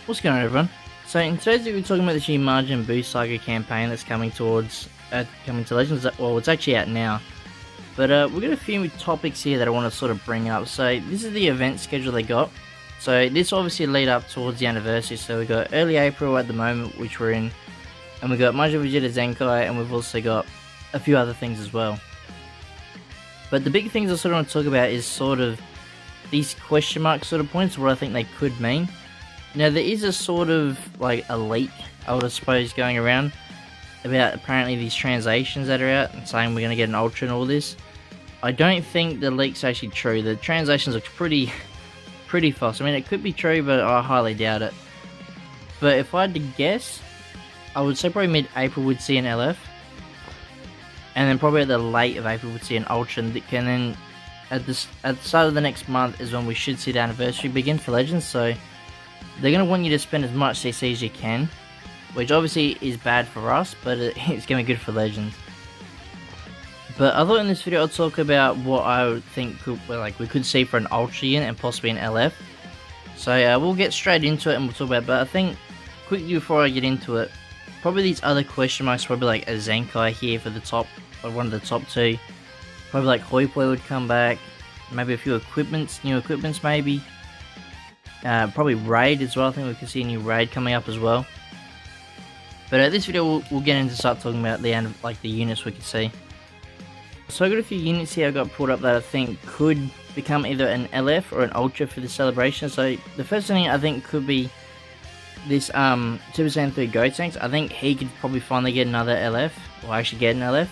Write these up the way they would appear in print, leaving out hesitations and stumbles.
What's going on, everyone? So in today's video we're talking about this new Majin Buu Saga campaign that's coming coming to Legends. Well, it's actually out now. But we've got a few topics here that I want to sort of bring up. So this is the event schedule they got. So this obviously lead up towards the anniversary. So we got early April at the moment, which we're in, and we got Majin Vegeta Zenkai, and we've also got a few other things as well. But the big things I sort of want to talk about is sort of these question mark sort of points, what I think they could mean. Now there is a sort of like a leak, I would suppose, going around about apparently these translations that are out and saying we're going to get an Ultra and all this. I don't think the leak's actually true. The translations look pretty false. I mean, it could be true, but I highly doubt it. But if I had to guess, I would say probably mid-April we'd see an LF. And then probably at the late of April we'd see an Ultra. And then at the start of the next month is when we should see the anniversary begin for Legends. So they're going to want you to spend as much CC as you can, which obviously is bad for us, but it's going to be good for Legends. But I thought in this video I'd talk about what I would think we could see for an Ultra unit and possibly an LF. So we'll get straight into it and we'll talk about it, but I think, quickly before I get into it, probably these other question marks, probably like a Zenkai here for the top, or one of the top two. Probably like Hoi Poi would come back, maybe a few new equipments maybe. Probably Raid as well. I think we could see a new Raid coming up as well. But this video we'll get into start talking about the end of the units we could see. So I got a few units here I got pulled up that I think could become either an LF or an Ultra for the celebration. So the first thing I think could be this Super Saiyan 3 Gotenks. I think he could probably finally get another LF, or actually get an LF.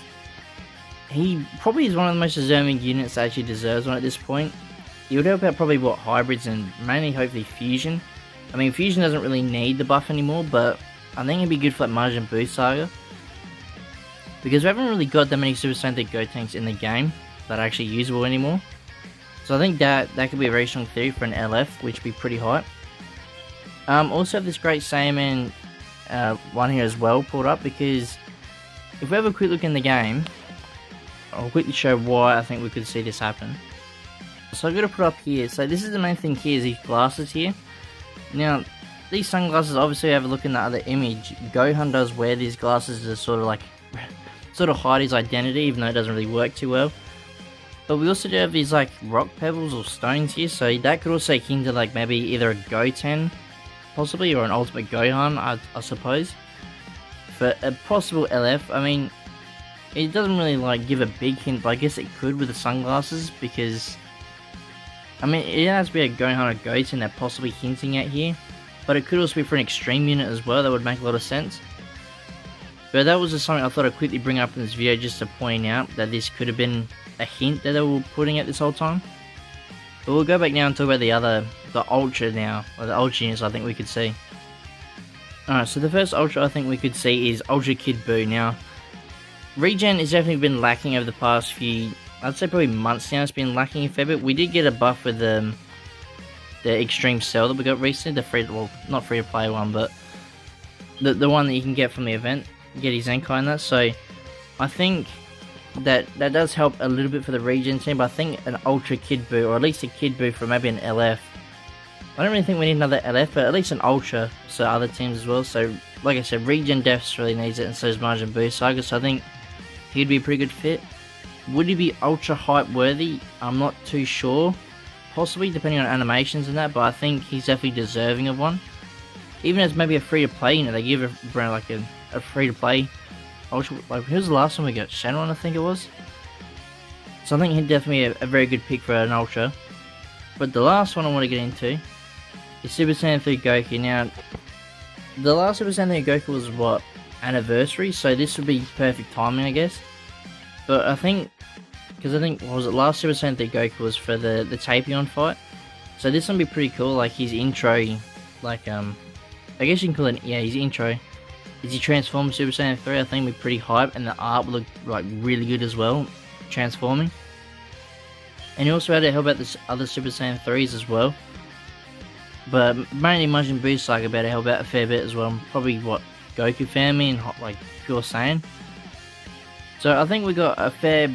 He probably is one of the most deserving units that actually deserves one at this point. He would help out probably hybrids and mainly hopefully Fusion. I mean, Fusion doesn't really need the buff anymore, but I think it'd be good for Majin Buu Saga. Because we haven't really got that many Super Saiyan 3 Gotenks in the game that are actually usable anymore. So I think that could be a very strong theory for an LF, which would be pretty hot. Also have this great Saiyaman one here as well pulled up, because if we have a quick look in the game, I'll quickly show why I think we could see this happen. So I've got to put up here, so this is the main thing here, is these glasses here. Now, these sunglasses, obviously have a look in the other image, Gohan does wear these glasses to sort of hide his identity, even though it doesn't really work too well. But we also do have these like rock pebbles or stones here, so that could also hint to like maybe either a Goten, possibly, or an Ultimate Gohan, I suppose. For a possible LF, I mean, it doesn't really like give a big hint, but I guess it could with the sunglasses, because I mean, it has to be a Gohan or Goten they're possibly hinting at here, but it could also be for an extreme unit as well. That would make a lot of sense. But that was just something I thought I'd quickly bring up in this video, just to point out that this could have been a hint that they were putting at this whole time. But we'll go back now and talk about the Ultra now, or the Ultra units I think we could see. Alright, so the first Ultra I think we could see is Ultra Kid Buu. Now, regen has definitely been lacking over the past few, I'd say probably months now. It's been lacking a fair bit. We did get a buff with the Extreme Cell that we got recently, not free to play one, but the one that you can get from the event, get his Zenkai in that. So I think that does help a little bit for the regen team, but I think an Ultra Kid Buu, or at least a Kid Buu for maybe an LF. I don't really think we need another LF, but at least an Ultra, so other teams as well. So like I said, regen Defs really needs it, and so does Majin Buu Saga, so I think he'd be a pretty good fit. Would he be ultra hype worthy? I'm not too sure. Possibly, depending on animations and that, but I think he's definitely deserving of one. Even as maybe a free-to-play unit, they give around like a free-to-play ultra. Like, who was the last one we got? Shenron, I think it was. So I think he'd definitely be a very good pick for an ultra. But the last one I want to get into is Super Saiyan 3 Goku. Now, the last Super Saiyan 3 Goku was what? Anniversary, so this would be perfect timing, I guess. But I think, because what was it, last Super Saiyan 3 Goku was for the Tapion fight. So this one would be pretty cool, like his intro, like, I guess you can call it, yeah, his intro. Is he transformed Super Saiyan 3, I think would be pretty hype, and the art would look like really good as well, transforming. And he also had to help out the other Super Saiyan 3s as well. But mainly Majin Buu Saga about to help out a fair bit as well, probably what, Goku family and like Pure Saiyan. So I think we got a fair,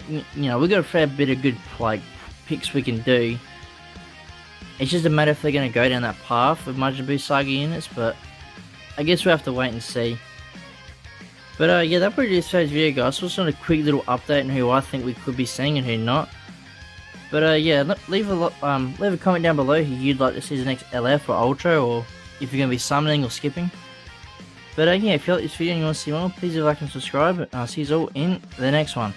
we got a fair bit of good like picks we can do. It's just a matter if they're going to go down that path with Majin Buu Saga units, but I guess we'll have to wait and see. But yeah, that probably is today's video, guys. Just on a quick little update on who I think we could be seeing and who not. But yeah, leave a comment down below who you'd like to see the next LF or Ultra, or if you're going to be summoning or skipping. But yeah, if you like this video and you want to see more, please do like and subscribe, and I'll see you all in the next one.